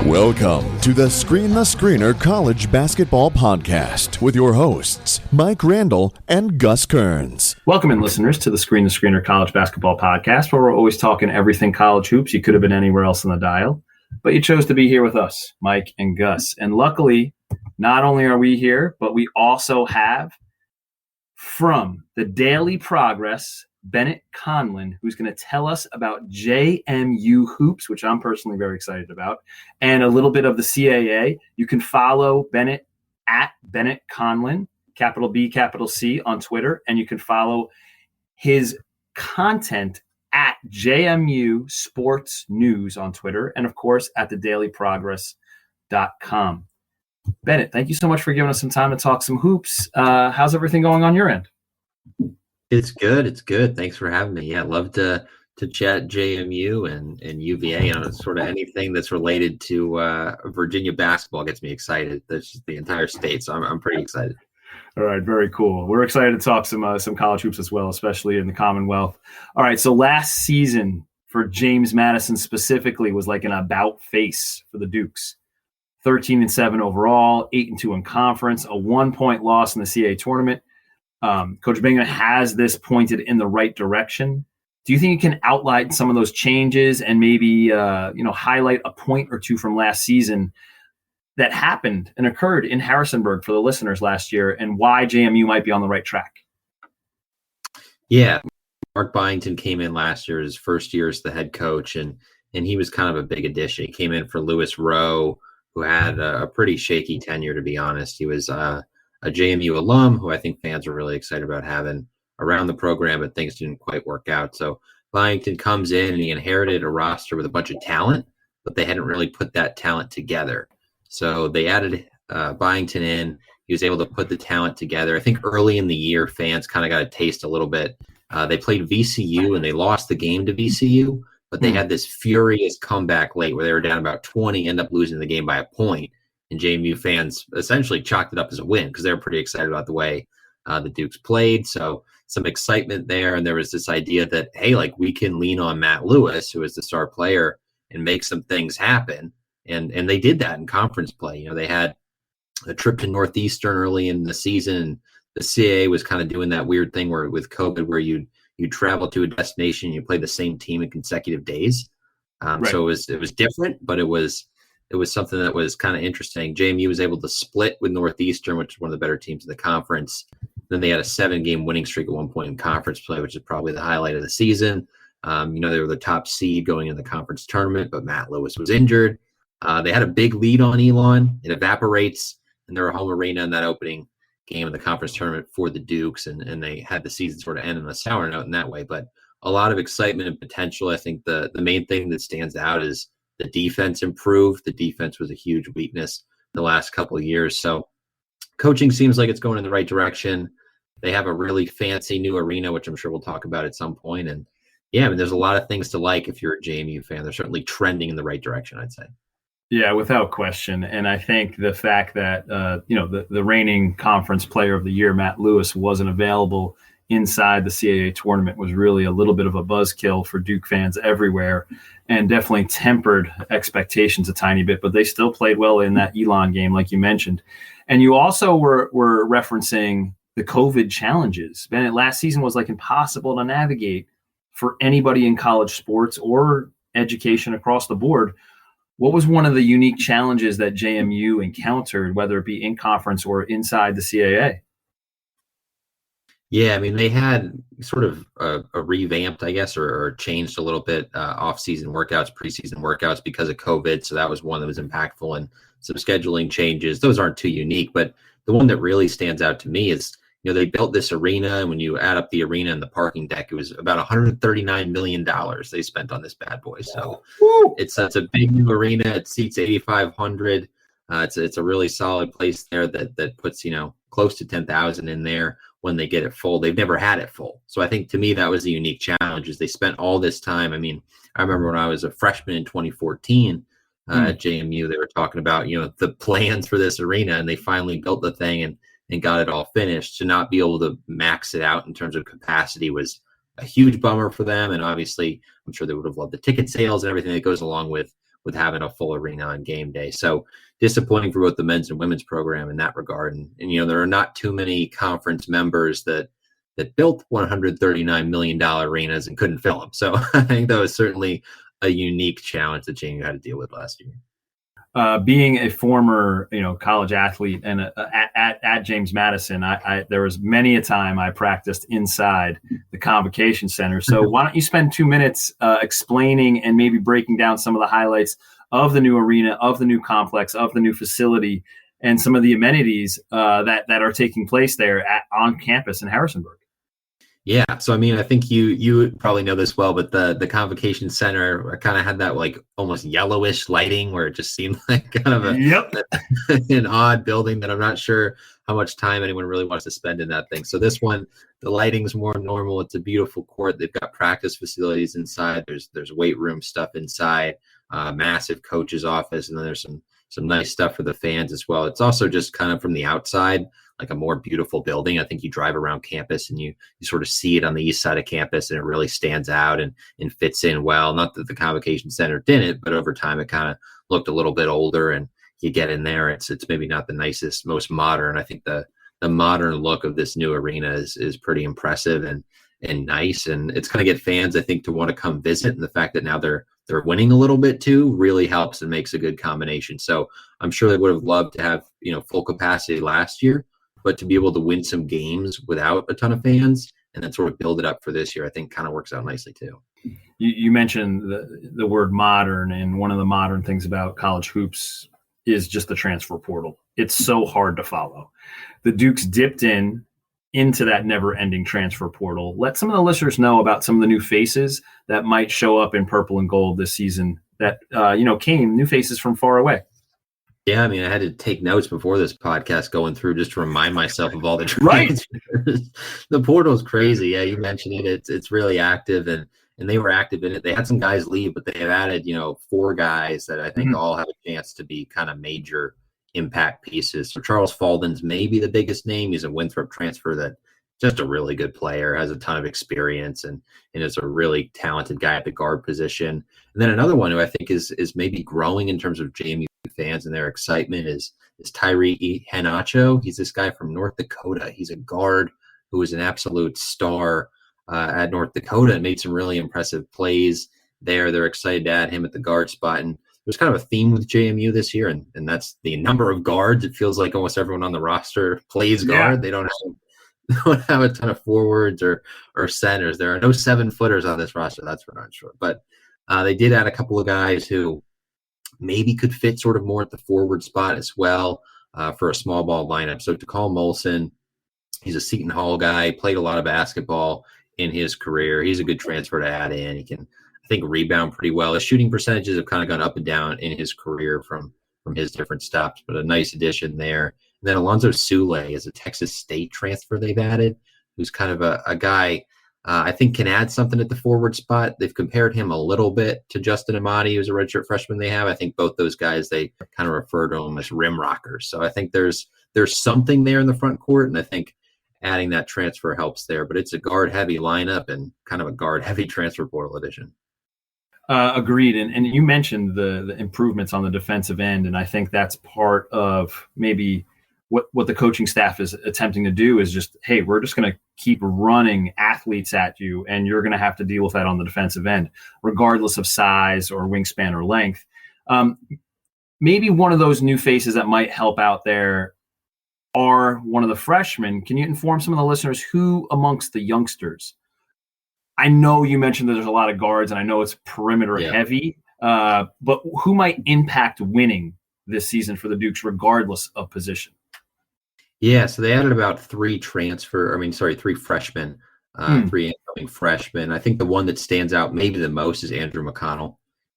Welcome to the Screen the Screener College Basketball Podcast with your hosts, Mike Randall and Gus Kearns. Welcome in, listeners, to the Screen the Screener College Basketball Podcast, where we're always talking everything college hoops. You could have been anywhere else on the dial, but you chose to be here with us, Mike and Gus. And luckily, not only are we here, but we also have from the Daily Progress, Bennett Conlin, who's going to tell us about JMU hoops, which I'm personally very excited about, and a little bit of the CAA. You can follow Bennett at Bennett Conlin, capital B, capital C, on Twitter, and you can follow his content at JMU Sports News on Twitter, and of course at thedailyprogress.com. Bennett, thank you so much for giving us some time to talk some hoops. How's everything going on your end? It's good. It's good. Thanks for having me. Yeah, I'd love to chat JMU and UVA. Sort of anything that's related to Virginia basketball gets me excited. That's just the entire state, so I'm pretty excited. All right, very cool. We're excited to talk some college hoops as well, especially in the Commonwealth. All right, so last season for James Madison specifically was like an about face for the Dukes. 13-7 overall, 8-2 in conference, a 1-point loss in the CAA tournament. Coach Byington has this pointed in the right direction. Do you think you can outline some of those changes and maybe highlight a point or two from last season that happened and occurred in Harrisonburg for the listeners last year, and why JMU might be on the right track? Yeah, Mark Byington came in last year, his first year as the head coach, and he was kind of a big addition. He came in for Lewis Rowe, who had a pretty shaky tenure, to be honest. He was a JMU alum who I think fans were really excited about having around the program, but things didn't quite work out. So Byington comes in and he inherited a roster with a bunch of talent, but they hadn't really put that talent together. So they added Byington in. He was able to put the talent together. I think early in the year, fans kind of got a taste a little bit. They played VCU and they lost the game to VCU, but they had this furious comeback late where they were down about 20, end up losing the game by a point. And JMU fans essentially chalked it up as a win because they were pretty excited about the way the Dukes played. So some excitement there. And there was this idea that, hey, like we can lean on Matt Lewis, who is the star player, and make some things happen. And they did that in conference play. You know, they had a trip to Northeastern early in the season. The CAA was kind of doing that weird thing where with COVID where you travel to a destination, you play the same team in consecutive days. Right. So it was different, but it was something that was kind of interesting. JMU was able to split with Northeastern, which is one of the better teams in the conference. Then they had a 7-game winning streak at one point in conference play, which is probably the highlight of the season. They were the top seed going into the conference tournament, but Matt Lewis was injured. They had a big lead on Elon. It evaporates in their home arena in that opening game of the conference tournament for the Dukes, and they had the season sort of end on a sour note in that way. But a lot of excitement and potential. I think the main thing that stands out is the defense improved. The defense was a huge weakness the last couple of years. So coaching seems like it's going in the right direction. They have a really fancy new arena, which I'm sure we'll talk about at some point. And yeah, I mean, there's a lot of things to like if you're a JMU fan. They're certainly trending in the right direction, I'd say. Yeah, without question. And I think the fact that, the reigning conference player of the year, Matt Lewis, wasn't available inside the CAA tournament was really a little bit of a buzzkill for Duke fans everywhere, and definitely tempered expectations a tiny bit, but they still played well in that Elon game, like you mentioned. And you also were referencing the COVID challenges. Bennett, last season was like impossible to navigate for anybody in college sports or education across the board. What was one of the unique challenges that JMU encountered, whether it be in conference or inside the CAA? Yeah, I mean, they had sort of a revamped, I guess, or changed a little bit off-season workouts, preseason workouts because of COVID. So that was one that was impactful, and some scheduling changes. Those aren't too unique, but the one that really stands out to me is, they built this arena, and when you add up the arena and the parking deck, it was about $139 million they spent on this bad boy. So it's a big new arena. It seats 8,500. It's a really solid place there that puts, close to 10,000 in there when they get it full. They've never had it full. So I think to me that was a unique challenge is they spent all this time. I mean, I remember when I was a freshman in 2014 at JMU, they were talking about, the plans for this arena, and they finally built the thing and got it all finished. To not be able to max it out in terms of capacity was a huge bummer for them. And obviously, I'm sure they would have loved the ticket sales and everything that goes along with with having a full arena on game day. So disappointing for both the men's and women's program in that regard. And there are not too many conference members that built $139 million arenas and couldn't fill them. So I think that was certainly a unique challenge that JMU had to deal with last year. Being a former, college athlete and at James Madison, there was many a time I practiced inside the Convocation Center. So why don't you spend 2 minutes explaining and maybe breaking down some of the highlights of the new arena, of the new complex, of the new facility, and some of the amenities that are taking place there on campus in Harrisonburg. Yeah. So, I think you probably know this well, but the Convocation Center kind of had that like almost yellowish lighting where it just seemed like kind of an odd building that I'm not sure how much time anyone really wants to spend in that thing. So this one, the lighting's more normal. It's a beautiful court. They've got practice facilities inside. There's weight room stuff inside, massive coach's office. And then there's some nice stuff for the fans as well. It's also just kind of from the outside, like a more beautiful building. I think you drive around campus and you sort of see it on the east side of campus, and it really stands out and fits in well. Not that the Convocation Center didn't, but over time it kind of looked a little bit older, and you get in there, it's maybe not the nicest, most modern. I think the modern look of this new arena is pretty impressive and nice, and it's going to get fans, I think, to want to come visit. And the fact that now they're winning a little bit too really helps and makes a good combination. So I'm sure they would have loved to have full capacity last year, but to be able to win some games without a ton of fans and then sort of build it up for this year, I think kind of works out nicely too. You mentioned the word modern, and one of the modern things about college hoops is just the transfer portal. It's so hard to follow. The Dukes dipped into that never-ending transfer portal. Let some of the listeners know about some of the new faces that might show up in purple and gold this season that came, new faces from far away. Yeah, I had to take notes before this podcast going through just to remind myself of all the transfers. Right. The portal's crazy. Yeah, you mentioned it. It's really active, and they were active in it. They had some guys leave, but they have added, 4 guys that I think all have a chance to be kind of major impact pieces. So Charles Falden's maybe the biggest name. He's a Winthrop transfer that just a really good player, has a ton of experience, and is a really talented guy at the guard position. And then another one who I think is maybe growing in terms of JMU fans and their excitement is Tyriki Henacho. He's this guy from North Dakota. He's a guard who is an absolute star at North Dakota and made some really impressive plays there. They're excited to add him at the guard spot. And there's kind of a theme with JMU this year, and that's the number of guards. It feels like almost everyone on the roster plays guard. They don't have a ton of forwards or centers. There are no 7-footers on this roster, that's for darn sure. But they did add a couple of guys who maybe could fit sort of more at the forward spot as well for a small ball lineup. So Takal Molson, he's a Seton Hall guy, played a lot of basketball in his career. He's a good transfer to add in. He can, I think, rebound pretty well. His shooting percentages have kind of gone up and down in his career from his different stops, but a nice addition there. And then Alonzo Soulet is a Texas State transfer they've added, who's kind of a guy I think can add something at the forward spot. They've compared him a little bit to Justin Amati, who's a redshirt freshman they have. I think both those guys, they kind of refer to them as rim rockers. So I think there's something there in the front court, and I think adding that transfer helps there. But it's a guard-heavy lineup and kind of a guard-heavy transfer portal addition. Agreed. And you mentioned the improvements on the defensive end, and I think that's part of maybe what the coaching staff is attempting to do is just, hey, we're just going to keep running athletes at you, and you're going to have to deal with that on the defensive end, regardless of size or wingspan or length. Maybe one of those new faces that might help out there are one of the freshmen. Can you inform some of the listeners who amongst the youngsters? I know you mentioned that there's a lot of guards, and I know it's perimeter heavy, but who might impact winning this season for the Dukes, regardless of position? Yeah, so they added about 3 freshmen, 3 incoming freshmen. I think the one that stands out maybe the most is Andrew McConnell.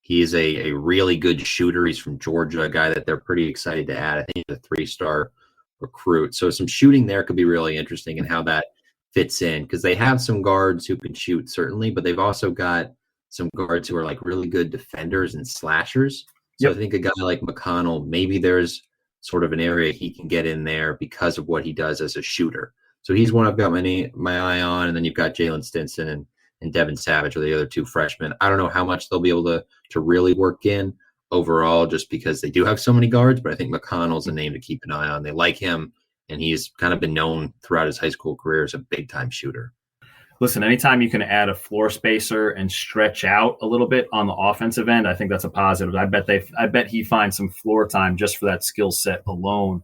He is a really good shooter. He's from Georgia, a guy that they're pretty excited to add. I think he's a 3-star recruit. So some shooting there could be really interesting and how that fits in, because they have some guards who can shoot, certainly, but they've also got some guards who are like really good defenders and slashers. So I think a guy like McConnell, maybe there's sort of an area he can get in there because of what he does as a shooter. So he's one I've got my eye on. And then you've got Jalen Stinson and Devin Savage are the other 2 freshmen. I don't know how much they'll be able to really work in. overall, just because they do have so many guards, but I think McConnell's a name to keep an eye on. They like him, and he's kind of been known throughout his high school career as a big-time shooter. Listen, anytime you can add a floor spacer and stretch out a little bit on the offensive end, I think that's a positive. I bet he finds some floor time just for that skill set alone.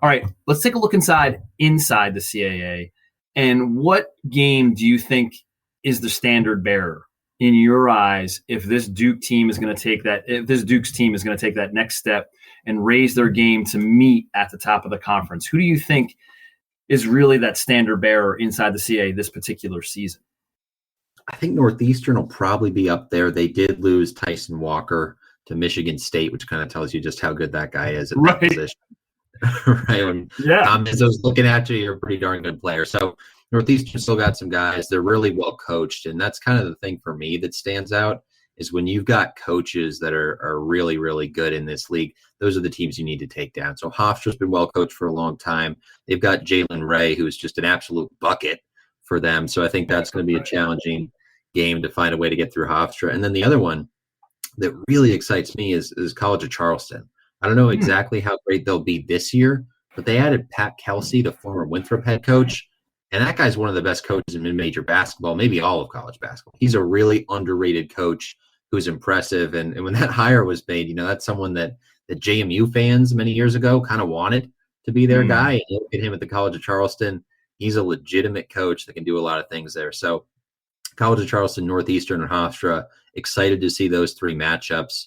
All right, let's take a look inside the CAA. And what game do you think is the standard bearer in your eyes if this Duke team is going to take that, if this Duke's team is going to take that next step and raise their game to meet at the top of the conference? Who do you think is really that standard bearer inside the CAA this particular season? I think Northeastern will probably be up there. They did lose Tyson Walker to Michigan State, which kind of tells you just how good that guy is at that position. Right. When Tom Izzo's looking at you, you're a pretty darn good player. So Northeastern still got some guys. They're really well coached. And that's kind of the thing for me that stands out is when you've got coaches that are really, really good in this league, those are the teams you need to take down. So Hofstra's been well coached for a long time. They've got Jalen Ray, who's just an absolute bucket for them. So I think that's going to be a challenging game to find a way to get through Hofstra. And then the other one that really excites me is College of Charleston. I don't know exactly how great they'll be this year, but they added Pat Kelsey, the former Winthrop head coach. And that guy's one of the best coaches in mid-major basketball, maybe all of college basketball. He's a really underrated coach who's impressive. And when that hire was made, that's someone that the JMU fans many years ago kind of wanted to be their guy. And you look at him at the College of Charleston, he's a legitimate coach that can do a lot of things there. So College of Charleston, Northeastern, and Hofstra, excited to see those three matchups,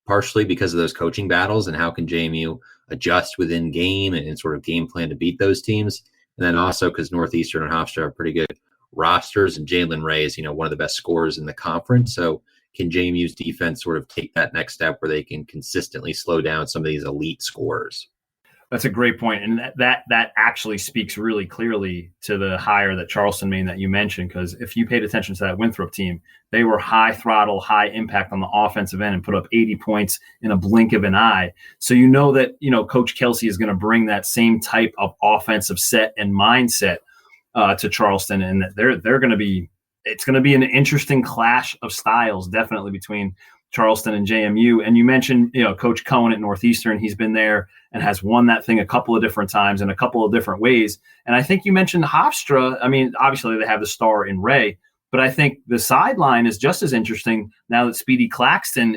partially because of those coaching battles and how can JMU adjust within game and sort of game plan to beat those teams. And then also because Northeastern and Hofstra are pretty good rosters, and Jalen Ray is, one of the best scorers in the conference. So can JMU's defense sort of take that next step where they can consistently slow down some of these elite scorers? That's a great point. And that actually speaks really clearly to the hire that Charleston made that you mentioned, because if you paid attention to that Winthrop team, they were high throttle, high impact on the offensive end and put up 80 points in a blink of an eye. So that, Coach Kelsey is going to bring that same type of offensive set and mindset to Charleston, and that they're going to be, it's going to be an interesting clash of styles, definitely between Charleston and JMU. And you mentioned, Coach Cohen at Northeastern. He's been there and has won that thing a couple of different times in a couple of different ways. And I think you mentioned Hofstra. I mean, obviously they have the star in Ray, but I think the sideline is just as interesting now that Speedy Claxton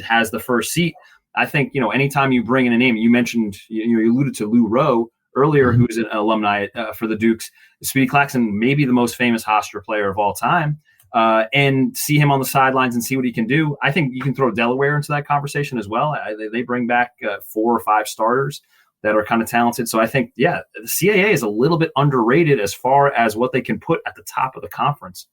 has the first seat. I think, anytime you bring in a name, you mentioned, you alluded to Lou Rowe earlier, who's an alumni for the Dukes. Speedy Claxton, maybe the most famous Hofstra player of all time. And see him on the sidelines and see what he can do. I think you can throw Delaware into that conversation as well. They bring back 4 or 5 starters that are kind of talented. So I think, the CAA is a little bit underrated as far as what they can put at the top of the conference.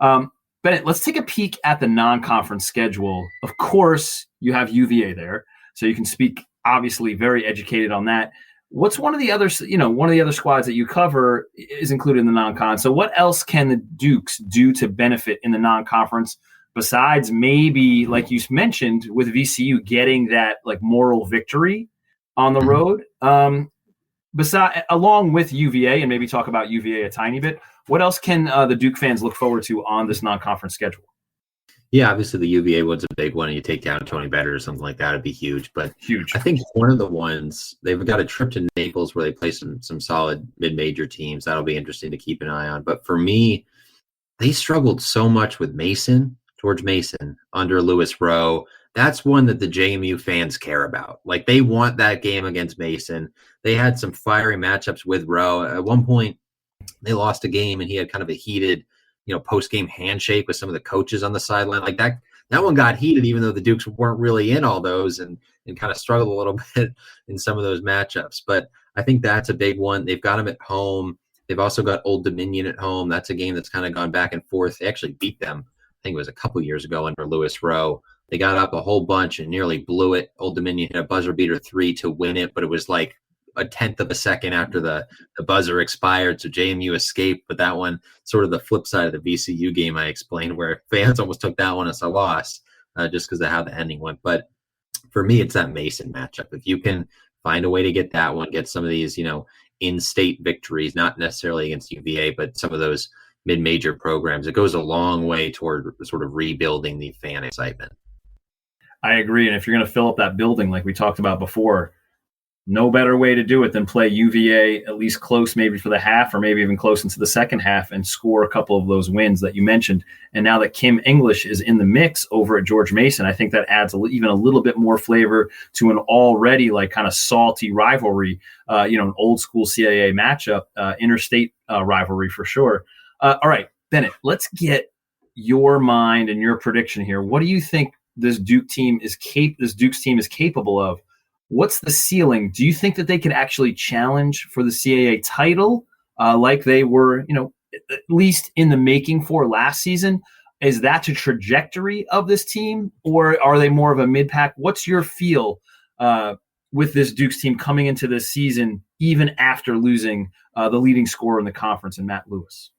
Bennett, let's take a peek at the non-conference schedule. Of course, you have UVA there, so you can speak obviously very educated on that. What's one of the other squads that you cover is included in the non-con. So what else can the Dukes do to benefit in the non-conference besides maybe, like you mentioned, with VCU getting that moral victory on the road? Along with UVA, and maybe talk about UVA a tiny bit, what else can the Duke fans look forward to on this non-conference schedule? Yeah, obviously the UVA one's a big one, and you take down Tony Bennett or something like that, it'd be huge. But huge. I think one of the ones, they've got a trip to Naples where they play some solid mid-major teams. That'll be interesting to keep an eye on. But for me, they struggled so much with George Mason, under Lewis Rowe. That's one that the JMU fans care about. They want that game against Mason. They had some fiery matchups with Rowe. At one point, they lost a game, and he had kind of a heated post-game handshake with some of the coaches on the sideline. That one got heated, even though the Dukes weren't really in all those and kind of struggled a little bit in some of those matchups. But I think that's a big one. They've got them at home. They've also got Old Dominion at home. That's a game that's kind of gone back and forth. They actually beat them, I think it was a couple years ago under Lewis Rowe. They got up a whole bunch and nearly blew it. Old Dominion hit a buzzer beater 3 to win it, but it was a tenth of a second after the buzzer expired, so JMU escaped. But that one, sort of the flip side of the VCU game I explained, where fans almost took that one as a loss just because of how the ending went. But for me, it's that Mason matchup. If you can find a way to get that one, get some of these, in-state victories, not necessarily against UVA, but some of those mid-major programs, it goes a long way toward sort of rebuilding the fan excitement. I agree. And if you're going to fill up that building like we talked about before, no better way to do it than play UVA at least close maybe for the half or maybe even close into the second half and score a couple of those wins that you mentioned. And now that Kim English is in the mix over at George Mason, I think that adds even a little bit more flavor to an already like kind of salty rivalry, an old school CAA matchup, interstate rivalry for sure. All right, Bennett, let's get your mind and your prediction here. What do you think this Dukes team is capable of? What's the ceiling? Do you think that they could actually challenge for the CAA title like they were, at least in the making for last season? Is that the trajectory of this team, or are they more of a mid-pack? What's your feel with this Dukes team coming into this season, even after losing the leading scorer in the conference in Matt Lewis?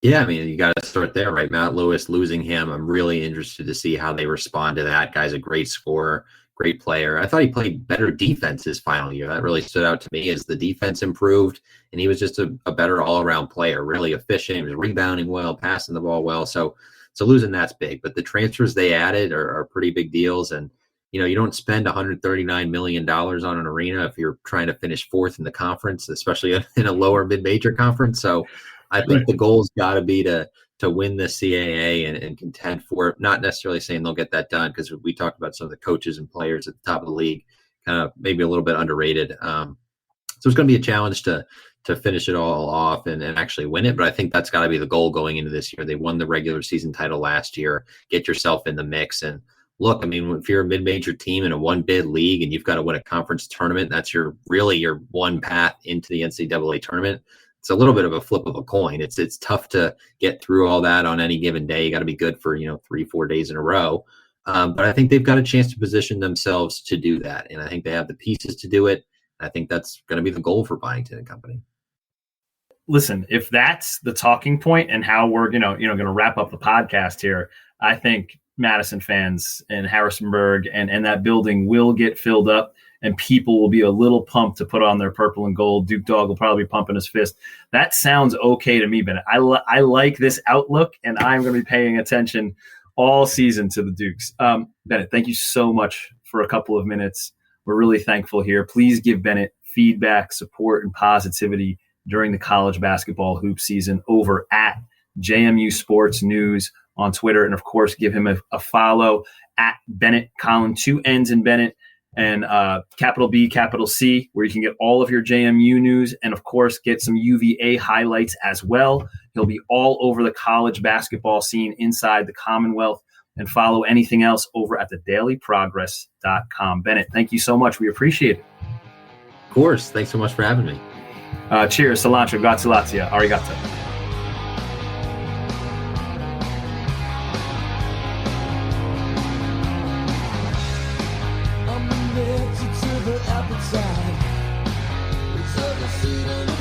Yeah, I mean, you got to start there, right? Matt Lewis, losing him, I'm really interested to see how they respond to that. Guy's a great scorer. Great player. I thought he played better defense his final year. That really stood out to me as the defense improved, and he was just a better all-around player, really efficient. He was rebounding well, passing the ball well. So losing that's big. But the transfers they added are pretty big deals. And, you don't spend $139 million on an arena if you're trying to finish fourth in the conference, especially in a lower mid-major conference. So I think the goal's got to be to win the CAA and contend for it. Not necessarily saying they'll get that done, because we talked about some of the coaches and players at the top of the league, kind of maybe a little bit underrated. So it's going to be a challenge to finish it all off and actually win it. But I think that's got to be the goal going into this year. They won the regular season title last year. Get yourself in the mix. And look, I mean, if you're a mid-major team in a one-bid league and you've got to win a conference tournament, that's your one path into the NCAA tournament. It's a little bit of a flip of a coin. It's tough to get through all that on any given day. You got to be good for 3-4 days in a row. But I think they've got a chance to position themselves to do that, and I think they have the pieces to do it. I think that's going to be the goal for Byington and company. Listen, if that's the talking point and how we're going to wrap up the podcast here, I think Madison fans and Harrisonburg and that building will get filled up. And people will be a little pumped to put on their purple and gold. Duke Dog will probably be pumping his fist. That sounds okay to me, Bennett. I like this outlook, and I'm going to be paying attention all season to the Dukes. Bennett, thank you so much for a couple of minutes. We're really thankful here. Please give Bennett feedback, support, and positivity during the college basketball hoop season over at JMU Sports News on Twitter. And, of course, give him a follow at Bennett Conlin, 2 N's in Bennett. And capital B, capital C, where you can get all of your JMU news and, of course, get some UVA highlights as well. He'll be all over the college basketball scene inside the Commonwealth, and follow anything else over at thedailyprogress.com. Bennett, thank you so much. We appreciate it. Of course. Thanks so much for having me. Cheers. Cilantro. Grazie, Lazia. Arigato. To the appetite, it's a seat